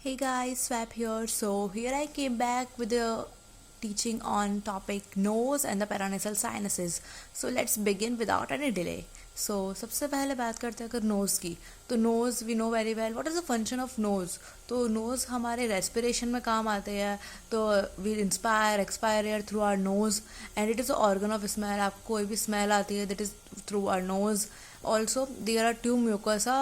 Hey guys, Swap here. So here I came back with the teaching on topic nose and the paranasal sinuses. So let's begin without any delay. So सबसे पहले बात करते हैं अगर nose की तो nose we know very well what is the function of nose. तो nose हमारे रेस्पिरेशन में काम आते हैं. तो we inspire expire air through our nose and it is a organ of smell. आपको कोई भी स्मेल आती है that is through our nose. Also there are two mucosa,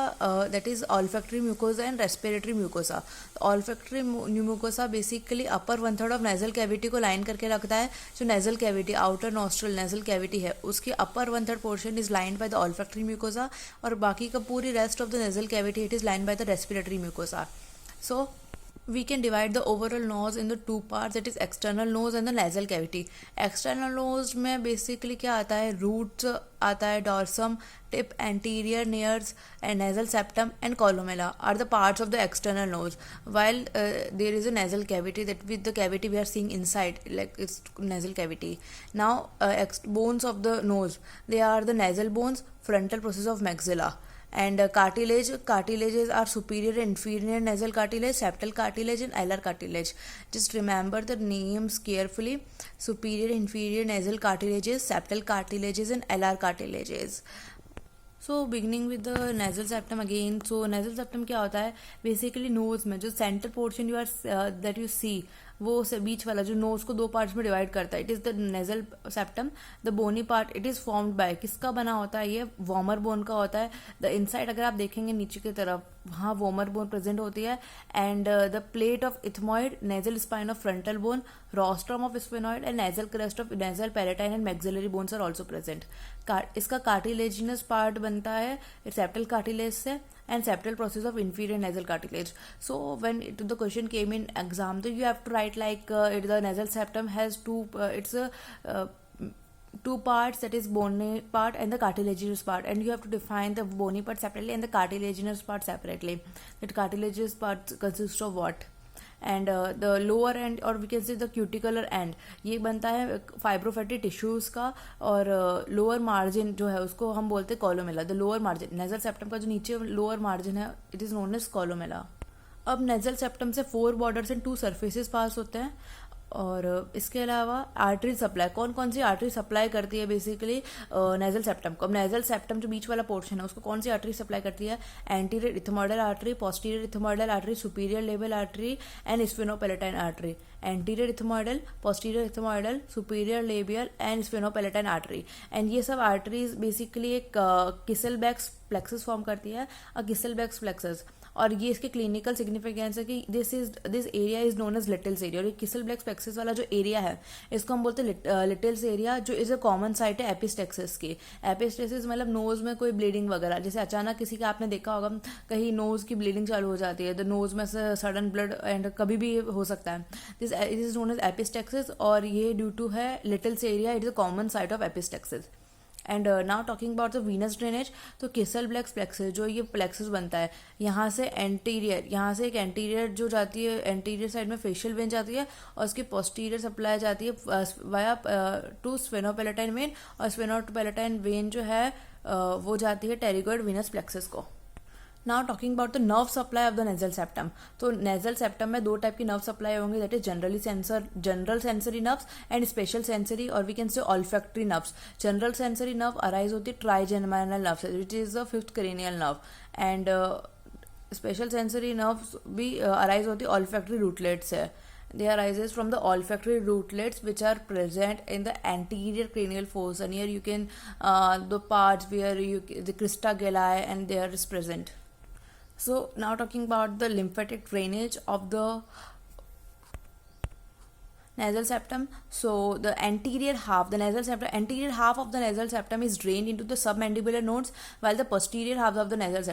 that is olfactory mucosa and respiratory mucosa. Olfactory mucosa basically upper one third of nasal cavity को line करके रखता है. जो nasal cavity outer nostril nasal cavity है उसकी upper one third portion is lined by the olfactory mucosa और बाकी का पूरी rest of the nasal cavity it is lined by the respiratory mucosa. So we can divide the overall nose in the two parts, that is external nose and the nasal cavity. External nose में basically क्या आता है, roots आता है, dorsum, tip, anterior nares and nasal septum and columella are the parts of the external nose, while there is a nasal cavity, that with the cavity we are seeing inside like it's nasal cavity. Now bones of the nose, they are the nasal bones, frontal process of maxilla. And cartilages are superior and inferior nasal cartilage, septal cartilage and alar cartilage. Just remember the names carefully: superior inferior nasal cartilages, septal cartilages and alar cartilages. So beginning with the nasal septum again. So nasal septum क्या होता है, basically nose में जो center portion you are that you see, वो बीच वाला जो knows को दो पार्ट्स में डिवाइड करता है, it is the nasal septum. The bony part it is formed by, किसका बना होता है, ये वॉमर बोन का होता है. द इनसाइड अगर आप देखेंगे नीचे की तरफ, वहाँ वॉमर बोन प्रेजेंट होती है. And the plate of ethmoid, nasal spine of frontal bone, rostrum of sphenoid and nasal crest of nasal palatine and maxillary bones are also present. इसका कार्टिलेजिनस पार्ट बनता है सेप्टल कार्टिलेज से and septal process of inferior nasal cartilage. So when the question came in exam, so you have to write like the nasal septum has two parts, that is bony part and the cartilaginous part, and you have to define the bony part separately and the cartilaginous part separately. That cartilaginous part consists of what? End the lower end और we can say the cuticular end, ये बनता है फाइब्रोफैटी tissues का. और lower margin जो है उसको हम बोलते हैं columella. The lower margin nasal septum का जो नीचे लोअर मार्जिन है it is known as columella. अब नेजल सेप्टम से 4 बॉर्डर्स एंड 2 सरफेसेस पास होते हैं. और इसके अलावा आर्टरी सप्लाई, कौन कौन सी आर्टरी सप्लाई करती है बेसिकली नेजल सेप्टम को. अब नेजल सेप्टम जो बीच वाला पोर्शन है उसको कौन सी आर्टरी सप्लाई करती है, anterior ethmoidal artery, posterior ethmoidal artery, superior labial artery and sphenopalatine artery. Anterior ethmoidal, posterior ethmoidal, superior labial and sphenopalatine artery. And ये सब आर्टरीज बेसिकली एक किसलबैक्स प्लेक्सस फॉर्म करती है, किसलबैक्स प्लेक्सस. और ये इसके क्लिनिकल सिग्निफिकेंस है कि this area is known as little's area. और ये किसलबैक्स प्लेक्सस वाला जो एरिया है इसको हम बोलते हैं लिटिल्स एरिया, जो इज अ कॉमन साइट है एपिस्टेक्सिस की. एपिस्टेक्सिस मतलब नोज में कोई ब्लीडिंग वगैरह, जैसे अचानक किसी का आपने देखा होगा कहीं नोज की ब्लीडिंग चालू हो जाती है, द नोज में से सडन ब्लड एंड कभी भी हो सकता है. This is known as epistaxis और ये ड्यू टू है little's area, it is a common site of epistaxis. And now talking about the venous drainage. तो किसलबैक्स प्लेक्सस जो ये प्लेक्सस बनता है, यहाँ से एंटीरियर, यहाँ से एक एंटीरियर जो जाती है, एंटीरियर साइड में फेशियल वेन जाती है और उसकी पोस्टीरियर सप्लाई जाती है वाया टू स्फेनोपेलेटाइन वेन. और स्फेनोपेलेटाइन वेन जो है वो जाती है टेरिगोइड वीनस प्लेक्सस को. Now talking about the nerve supply of the nasal septum. तो नेजल सेप्टम में 2 टाइप की नर्व सप्लाई होंगी, that is general sensory nerves and special sensory और we can say olfactory nerves. General sensory nerve arise होती है trigeminal nerve से, which is the 5th cranial nerve. And special sensory nerves भी arise होती है olfactory रूटलेट्स से. They arises from the olfactory rootlets which are present in the anterior cranial fossa. And here you can the parts where the crista galli and there is present. So now talking about the lymphatic drainage of the nasal septum. So the anterior half of the nasal septum is drained into the submandibular nodes, while the posterior half of the nasal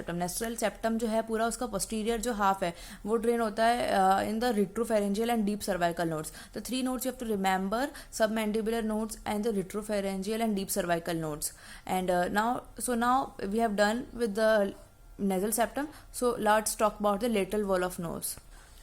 septum जो है पूरा उसका posterior जो half है वो drain होता है in the retropharyngeal and deep cervical nodes. The 3 nodes you have to remember: submandibular nodes and the retropharyngeal and deep cervical nodes. And now we have done with the nasal septum. So let's talk about the lateral wall of nose.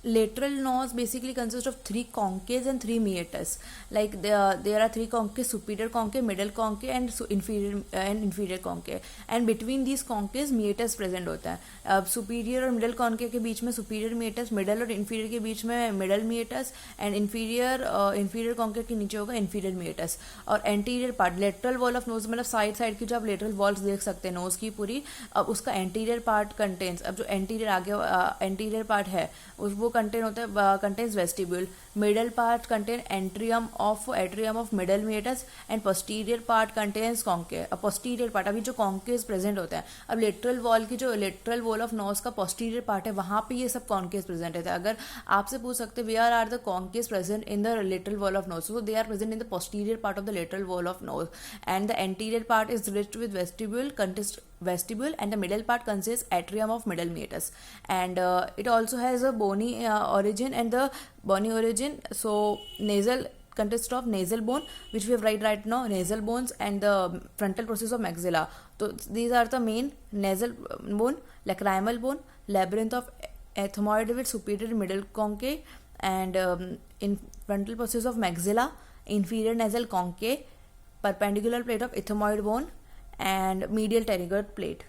lateral nose basically consists of three concaves and three meatus. Like there are three concaves: superior concave, middle concave, and inferior concave. And between these concaves meatus present होता है. अब superior और middle concave के बीच में superior meatus, middle और inferior के बीच में middle meatus, and inferior concave के नीचे होगा inferior meatus. और anterior part lateral wall of nose मतलब साइड की जो आप lateral walls देख सकते हैं nose की पूरी, अब उसका anterior part contains, अब जो anterior part है वो कंटेन होता है contains vestibule. Middle part contain atrium of middle meatus and posterior part contains conchae. अब पोस्टीरियर पार्ट अभी जो कॉन्केज प्रेजेंट होता है, अब लेटरल वॉल ऑफ नोज का पोस्टीरियर पार्ट है वहाँ पे ये सब कॉन्केज प्रेजेंट है. अगर आपसे पूछ सकते where are the conchae present in the lateral wall of nose, so they are present in the posterior part of the lateral wall of nose and the anterior part is reached with vestibule and the middle part consists atrium of middle meatus, and it also has a bony origin, and the bony origin, so nasal consists of nasal bone, which we have right now, nasal bones, and the frontal process of maxilla. So these are the main: nasal bone, lacrimal bone, labyrinth of ethmoid with superior middle concave, and in frontal process of maxilla, inferior nasal concave, perpendicular plate of ethmoid bone and medial pterygoid plate.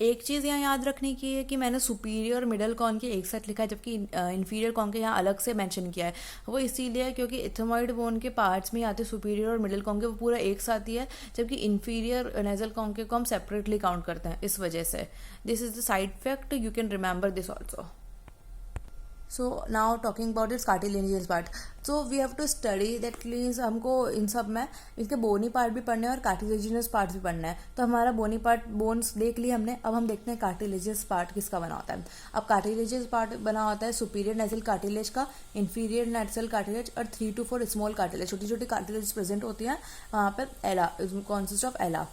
एक चीज़ यहाँ याद रखने की है कि मैंने superior और मिडल कॉन के एक साथ लिखा है, जबकि इन्फीरियर कॉन के यहाँ अलग से मेंशन किया है. वो इसीलिए क्योंकि इथेमॉइड बोन के पार्ट्स में आते सुपीरियर और मिडल कॉन के, वो पूरा एक साथ ही है, जबकि इन्फीरियर नेजल कॉन के को हम सेपरेटली काउंट करते हैं. इस वजह से this is the side fact, you can remember this also. So now talking about its cartilaginous part. So we have to study that means हमको इन सब में इसके बोनी पार्ट भी पढ़ना है और कार्टिलेजिनस पार्ट भी पढ़ना है. तो हमारा बोनी पार्ट बोन्स देख लिए हमने. अब हम देखते हैं कार्टिलेजियस पार्ट किसका बना होता है. अब कार्टिलेजियस पार्ट बना होता है सुपीरियर नेजल कार्टिलेज का, इन्फीरियर नेजल कार्टिलेज और 3 to 4 स्मॉल कार्टिलेज, छोटी छोटी कार्टिलेज प्रेजेंट होती हैं वहाँ पर. एला कॉन्सिस्ट ऑफ एला.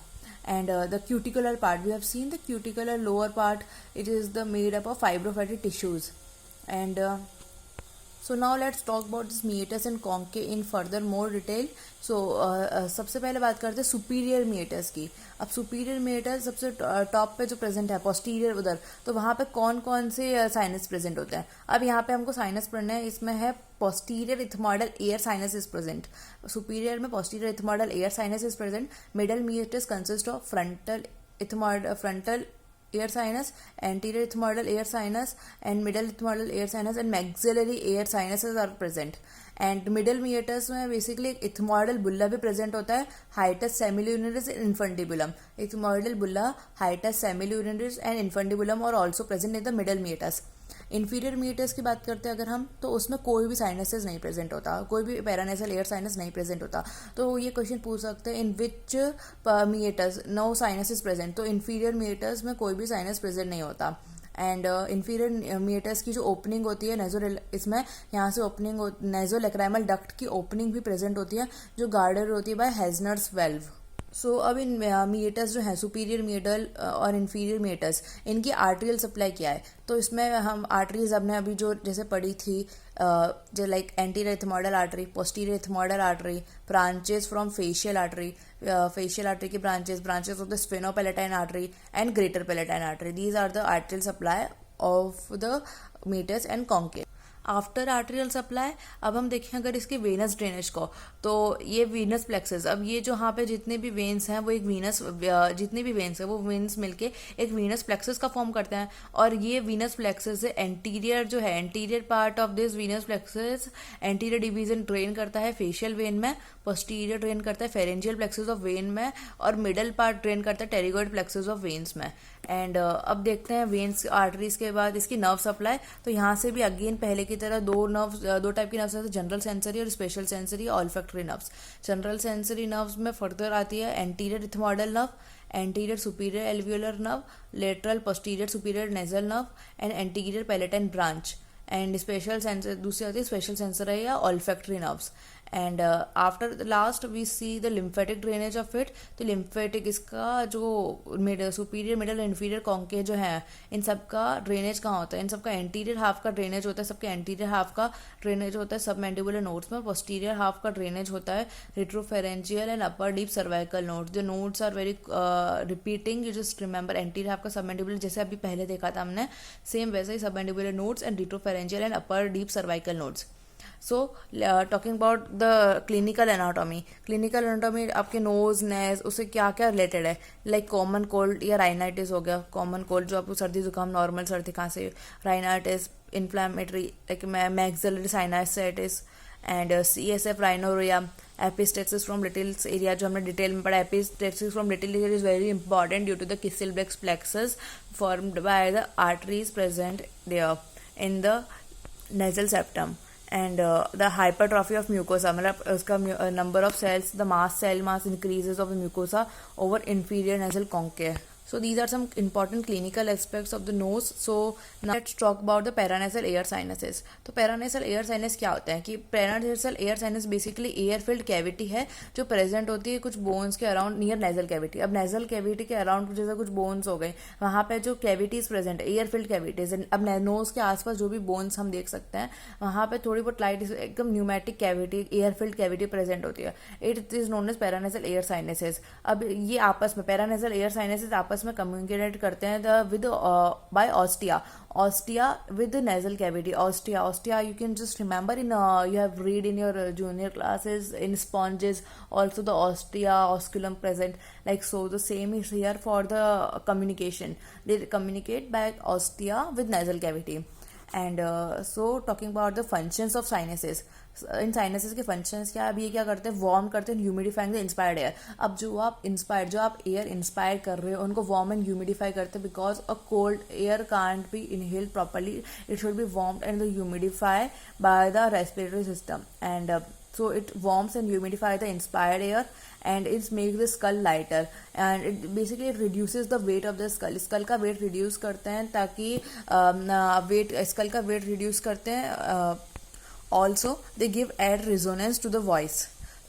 And the cuticular part, we have seen the cuticular lower part, it is the made up of fibrofatty tissues. And so now let's talk about this meatus and concave in further more detail. So सबसे पहले बात करते हैं superior meatus की. अब superior meatus सबसे top पे जो प्रेजेंट है पोस्टीरियर उधर, तो वहाँ पे कौन कौन से साइनस प्रेजेंट होते हैं. अब यहाँ पे हमको साइनस पढ़ना है. इसमें है posterior ethmoidal air sinus is present. Superior में posterior ethmoidal air sinus is present. Middle meatus consists of frontal air sinus, anterior ethmoidal air sinus, and middle ethmoidal air sinus, and maxillary air sinuses are present. And middle meatus में basically एक ethmoidal bulla भी present होता है, hiatus semilunaris and infundibulum. Ethmoidal bulla, hiatus semilunaris and infundibulum और also present in the middle meatus. Inferior meatus की बात करते हैं अगर हम, तो उसमें कोई भी साइनसेस नहीं प्रेजेंट होता, कोई भी पैरानेसल एयर साइनस नहीं प्रेजेंट होता. तो ये क्वेश्चन पूछ सकते हैं इन विच मीएटस नो साइनस इज प्रेजेंट. तो इन्फीरियर मीएटस में कोई भी साइनस प्रेजेंट नहीं होता. एंड इन्फीरियर मीएटस की जो ओपनिंग होती है इसमें यहाँ से ओपनिंग नेजोलैक्राइमल डक्ट की ओपनिंग भी प्रेजेंट होती है, जो गार्डर होती है बाय हेजनर्स वेल्व. सो अब इन मीएटस जो है सुपीरियर मीएटल और इन्फीरियर मीएटस, इनकी आर्टरियल सप्लाई क्या है. तो इसमें हम आर्टरीज हमने अभी जो जैसे पढ़ी थी, जो like anterior ethmoidal artery, posterior ethmoidal artery, branches from facial artery की branches of the sphenopalatine artery and greater palatine artery. These are the arterial supply of the meatus and concave. After arterial supply अब हम देखें अगर इसके venous drainage को, तो ये Venus plexus, अब ये जो यहाँ पे जितने भी वेन्स हैं वो एक जितने भी वेन्स हैं वो वेन्स मिलके एक वीनस प्लेक्सेस का फॉर्म करते हैं. और ये वीनस प्लेक्सेस एंटीरियर जो है, anterior part of this venous plexus anterior division drain करता है फेशियल वेन में, पोस्टीरियर ड्रेन करता है फेरेंजियल प्लेक्सेस ऑफ वेन में, और मिडल पार्ट ड्रेन करता है टेरिगोइड प्लेक्सेस ऑफ वेन्स में. एंड अब देखते हैं वेन्स आर्टरीज के बाद इसकी नर्व सप्लाई. तो यहाँ से भी अगेन पहले की तरह दो टाइप की नर्व्स, जनरल सेंसरी और special sensory olfactory nerves. General sensory nerves में फर्दर आती है anterior ethmoidal nerve, anterior superior alveolar nerve, lateral posterior superior nasal nerve and anterior palatine branch. And special sensor दूसरी आती है special sensory या olfactory nerves. And after the last we see the lymphatic drainage of it. तो lymphatic इसका जो superior middle inferior concave जो है इन सबका ड्रेनेज कहाँ होता है, इन सबका एंटीरियर हाफ का ड्रेनेज होता है, सबके एंटीरियर हाफ का ड्रेनेज होता है सब मैंडिबुलर नोड्स में। पोस्टीरियर हाफ का ड्रेनेज होता है retropharyngeal and upper deep cervical nodes. The nodes are very repeating, you just remember anterior half का सब मैंडिबुलर जैसे अभी पहले देखा था हमने, सेम वैसे ही submandibular nodes and retropharyngeal and upper deep cervical nodes. So talking about the clinical anatomy, clinical anatomy आपके नोज नेज उससे क्या क्या रिलेटेड है, लाइक कॉमन कोल्ड या राइनाइटिस हो गया, कॉमन कोल्ड जो आपको सर्दी जुकाम नॉर्मल सर्दी खांसी, rhinitis inflammatory like maxillary sinusitis and CSF rhinorrhoea, epistaxis from Little's area जो हमने डिटेल में पढ़ा। Epistaxis from Little area is very important due to the Kiesselbach's plexus formed by the arteries present there in the nasal septum and the hypertrophy of mucosa मतलब उसका number of cells, the cell mass increases of the mucosa over inferior nasal concave. So these are some important clinical aspects of the nose. So now let's talk about the paranasal air sinuses. तो paranasal air sinus क्या होता है कि paranasal air sinus basically air filled cavity है जो present होती है कुछ bones के around near nasal cavity। अब nasal cavity के around जैसे कुछ bones हो गए वहाँ पे जो cavities present है air filled cavities, अब nose के आसपास जो भी bones हम देख सकते हैं वहाँ पे थोड़ी बहुत लाइट एकदम pneumatic cavity air filled cavity present होती है। It is known as paranasal air sinuses। अब ये आपस में paranasal air sinuses आपस में कम्युनिकेट करते हैं with by ostia with nasal cavity. Ostia you can just remember in you have read in your junior classes in sponges also the ostia osculum present like so the same is here for the communication, they communicate by ostia with nasal cavity and so talking about the functions of sinuses, in sinuses के functions क्या, अब ये क्या करते हैं warm करते हैं humidifying the inspired air. अब जो आप एयर इंस्पायर कर रहे हो उनको वार्म एंड ह्यूमिडिफाई करते हैं because a cold air can't be inhaled properly, it should be warmed and humidify by the respiratory system and so it warms and humidify the inspired air and it makes the skull lighter and it basically reduces the weight of the skull का weight reduce करते हैं ताकि skull का weight reduce करते हैं also they give add resonance to the voice।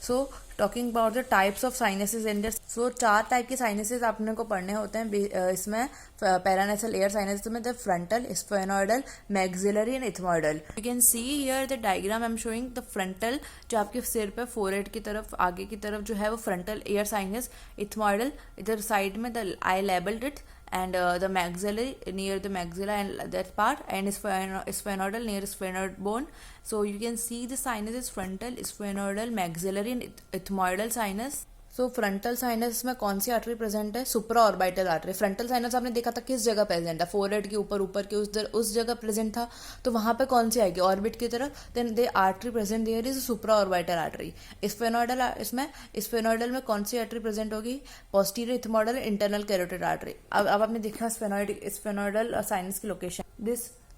so talking about the types of sinuses in this, so 4 type के sinuses आपने को पढ़ने होते हैं इसमें paranasal air sinus में, the frontal, sphenoidal, maxillary and ethmoidal। you can see here the diagram I'm showing the frontal जो आपके सिर पे forehead की तरफ आगे की तरफ जो है वो frontal air sinus, ethmoidal इधर साइड में the I labeled it and the maxillary near the maxilla and that part and sphenoidal near sphenoid bone। so you can see the sinus is frontal, sphenoidal, maxillary and ethmoidal sinus। So frontal sinus में कौन सी artery present है, supraorbital artery. Frontal sinus आपने देखा था किस जगह present है, फोरहेड के ऊपर के उस जगह प्रेजेंट था, तो वहां पे कौन सी आएगी ऑर्बिट की तरफ, then the artery present there is supraorbital artery. Sphenoidal में कौन सी आर्टरी प्रेजेंट होगी, posterior ethmoidal internal carotid artery. अब आपने देखा स्फेनोइडल साइनस की location,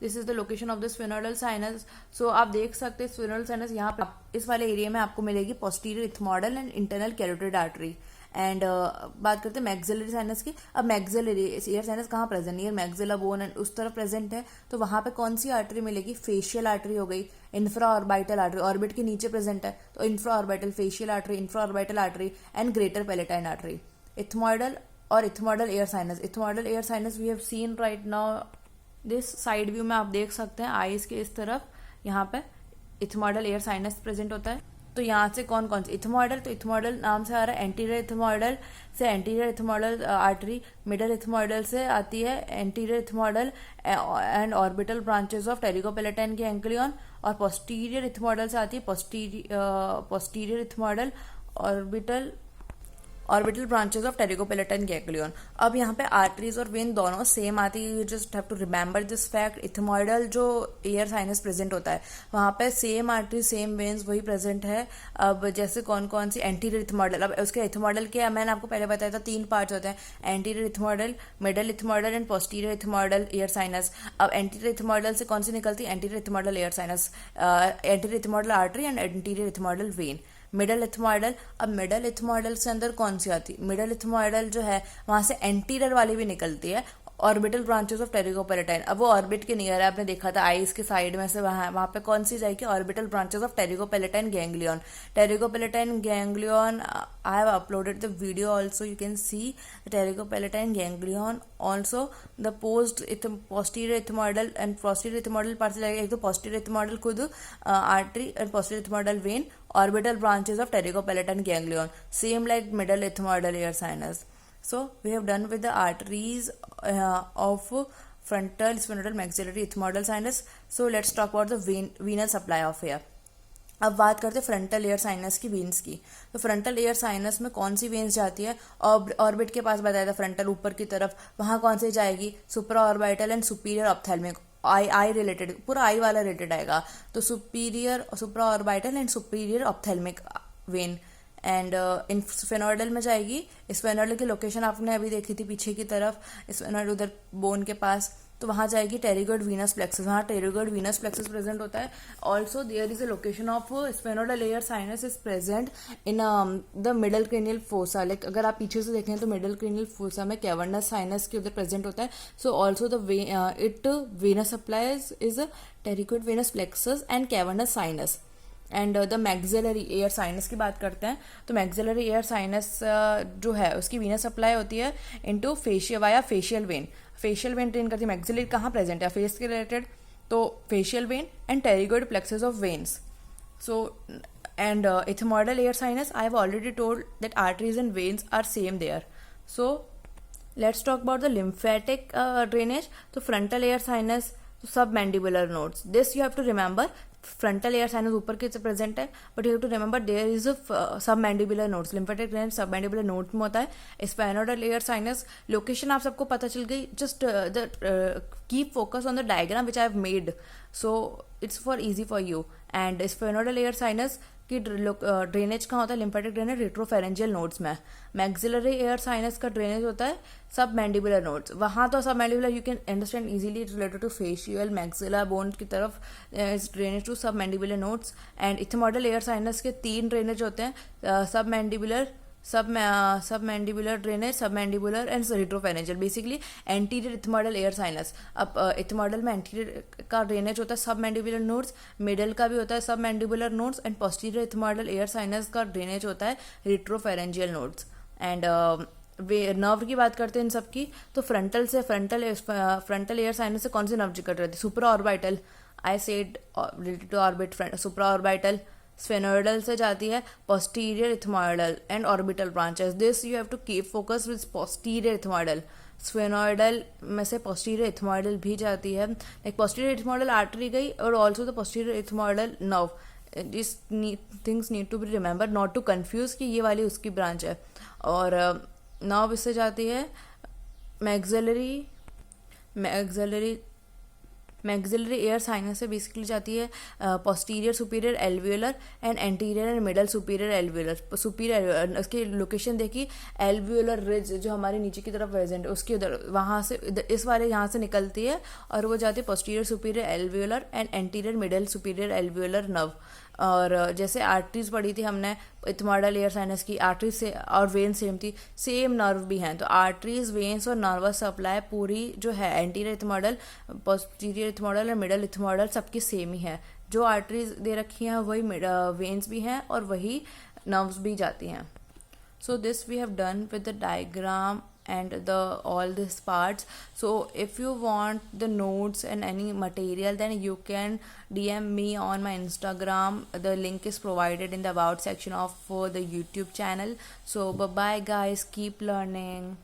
this is the location of the sphenoidal sinus. So आप देख सकते हैं स्फेनोइडल साइनस यहाँ पे इस वाले एरिया में आपको मिलेगी posterior ethmoidal and internal carotid artery. And बात करते हैं मैक्सिलरी साइनस की। अब मैक्सिलरी एयर साइनस कहाँ present, near maxilla bone and उस तरफ प्रेजेंट है, तो वहां पे कौन सी आर्टरी मिलेगी, फेशियल आर्टरी हो गई, इंफ्रा ऑर्बिटल आर्टरी, ऑर्बिट के नीचे प्रेजेंट है तो infraorbital facial artery, infraorbital artery and greater palatine artery. Ethmoidal और ethmoidal air sinus, ethmoidal air sinus we have seen right now this side view में आप देख सकते हैं आईज के इस तरफ यहाँ पे इथमोइडल एयर साइनस प्रेजेंट होता है। तो यहाँ से कौन कौन सी इथमोइडल, तो इथमोइडल नाम से आ रहा है एंटीरियर इथमोइडल से anterior ethmoidal artery, middle ethmoidal से आती है anterior ethmoidal and orbital branches of pterygopalatine के एंक्लियन, और पोस्टीरियर इथमोइडल से आती है posterior ethmoidal orbital branches of pterygopalatine ganglion. अब यहाँ पे आर्टरीज और वेन दोनों सेम आती है, you just have to remember this fact. Ethmoidal जो एयर साइनस प्रेजेंट होता है वहाँ पे सेम आर्टरी सेम वेन्स वही प्रेजेंट है। अब जैसे कौन कौन सी एंटीरियर इथमोइडल, अब उसके इथमोइडल के मैंने आपको पहले बताया था 3 पार्ट्स होते हैं, anterior ethmoidal, middle ethmoidal and posterior ethmoidal air sinus. अब एंटीरियर इथमोइडल से कौन सी निकलती है, anterior ethmoidal air sinus, anterior ethmoidal artery and anterior ethmoidal when. Middle ethmoidal, अब मिडल इथमोइडल से अंदर कौन सी आती है, मिडल इथमोइडल जो है वहां से एंटीरियर वाली भी निकलती है ऑर्बिटल ब्रांचेस ऑफ टेरिगोपेलेटाइन, अब वो ऑर्बिट के नियर है, आपने देखा था आईज के साइड में से वहाँ पे कौन सी जाएगी, orbital branches of pterygopalatine ganglion. Pterygopalatine ganglion, I have uploaded the video also, you can see the pterygopalatine ganglion. Also the posterior ethmoidal and posterior ethmoidal part से जाएगा, एक तो posterior ethmoidal खुद artery and posterior ethmoidal vein, orbital branches of pterygopalatine ganglion, same like middle ethmoidal ear sinus. So we have done with the arteries of frontal, sphenoidal, maxillary, ethmoidal sinus. So let's talk about the venous supply of air. अब बात करते हैं frontal air sinus की veins की. तो frontal air sinus में कौन सी veins जाती है, ऑर्बिट के पास बताया था फ्रंटल ऊपर की तरफ, वहाँ कौन सी जाएगी, supraorbital and superior ophthalmic, eye related, पूरा आई वाला रिलेटेड आएगा. तो supraorbital and superior ophthalmic vein. And in sphenoidal में जाएगी, स्फेनोइडल की लोकेशन आपने अभी देखी थी पीछे की तरफ, स्फेनोइड उधर बोन के पास, तो वहाँ जाएगी टेरिगोइड वीनस प्लेक्सस, वहाँ टेरिगोइड वीनस प्लेक्सस प्रेजेंट होता है. Also there is a location of sphenoidal air sinus is present in the middle cranial fossa. Like अगर आप पीछे से देखें तो मिडल क्रेनियल फोसा में कैवर्नस साइनस के उधर प्रेजेंट होता है. So also the it venous supplies is pterygoid venous plexus and cavernous sinus. And the maxillary air sinus की बात करते हैं, तो मैक्सिलरी एयर साइनस जो है उसकी वीनस सप्लाई होती है into facial via facial vein. Facial vein train करती है, मैक्सिलरी कहाँ प्रेजेंट है, फेस के रिलेटेड, तो facial vein and pterygoid plexus of veins. So and ethmoidal ear sinus, I have already told that arteries and veins are same there. So let's talk about the lymphatic drainage. तो frontal ear sinus, submandibular nodes, this you have to remember. Frontal air sinus ऊपर के से present है, but you have to remember there is submandibular nodes. Lymphatic drainage submandibular node में होता है. स्पाइनोइडल air sinus location आप सबको पता चल गई, just the keep focus on the diagram which I have made, so it's for easy for you. And sphenoidal air sinus की drainage कहाँ होता है, लिम्फेटिक ड्रेनेज रेट्रोफेरेंजियल नोड्स में. मैक्सिलरी एयर साइनस का ड्रेनेज होता है सब मैंडिबुलर नोड्स, वहाँ तो submandibular you can understand easily, it's related to facial maxilla bone की तरफ drainage to submandibular nodes. And ethmoidal air sinus के 3 drainage होते हैं, submandibular, submandibular drainage, submandibular and retropharyngeal. Basically anterior ethmoidal air sinus, अब ethmoidal में anterior का drainage होता है सब मैंडिबुलर नोड्स, मिडल का भी होता है submandibular nodes, and posterior ethmoidal air sinus का ड्रेनेज होता है रेट्रोफेरेंजियल नोड्स. एंड नर्व की बात करते हैं इन सब की, तो फ्रंटल एयर साइनस से कौन सी नर्व जिक्र रहती है, supraorbital, I said related to orbit, supraorbital. Sphenoidal से जाती है posterior ethmoidal and orbital branches. This you have to keep focus with posterior ethmoidal. Sphenoidal में से पोस्टीरियर इथमोइडल भी जाती है, लाइक पोस्टीरियर इथमोइडल आर्टरी गई और also the posterior ethmoidal nerve. This things need to be remember, not to confuse कि ये वाली उसकी ब्रांच है. और नर्व इससे जाती है मैक्सिलरी एयर साइनस से बेसिकली जाती है posterior superior alveolar and anterior and middle superior alveolar. Superior उसकी लोकेशन देखी, एल्वियोलर रिज जो हमारे नीचे की तरफ प्रेजेंट है उसके उधर, वहाँ से इस वाले यहाँ से निकलती है और वो जाती है posterior superior alveolar and anterior middle superior alveolar nerve. और जैसे आर्टरीज पढ़ी थी हमने इथमोडल एयर साइनस की, आर्टरीज से और वेन सेम थी, सेम नर्व भी हैं. तो आर्टरीज, वेन्स और नर्वस सप्लाई पूरी जो है एंटीरियर इथमोडल, पोस्टीरियर इथमोडल और मिडल इथमोडल सबकी सेम ही है. जो आर्टरीज दे रखी हैं वही वेन्स भी हैं और वही नर्व्स भी जाती हैं. So this we have done with the diagram and all these parts. So if you want the notes and any material, then you can DM me on my Instagram. The link is provided in the about section of the YouTube channel. So bye bye guys, keep learning.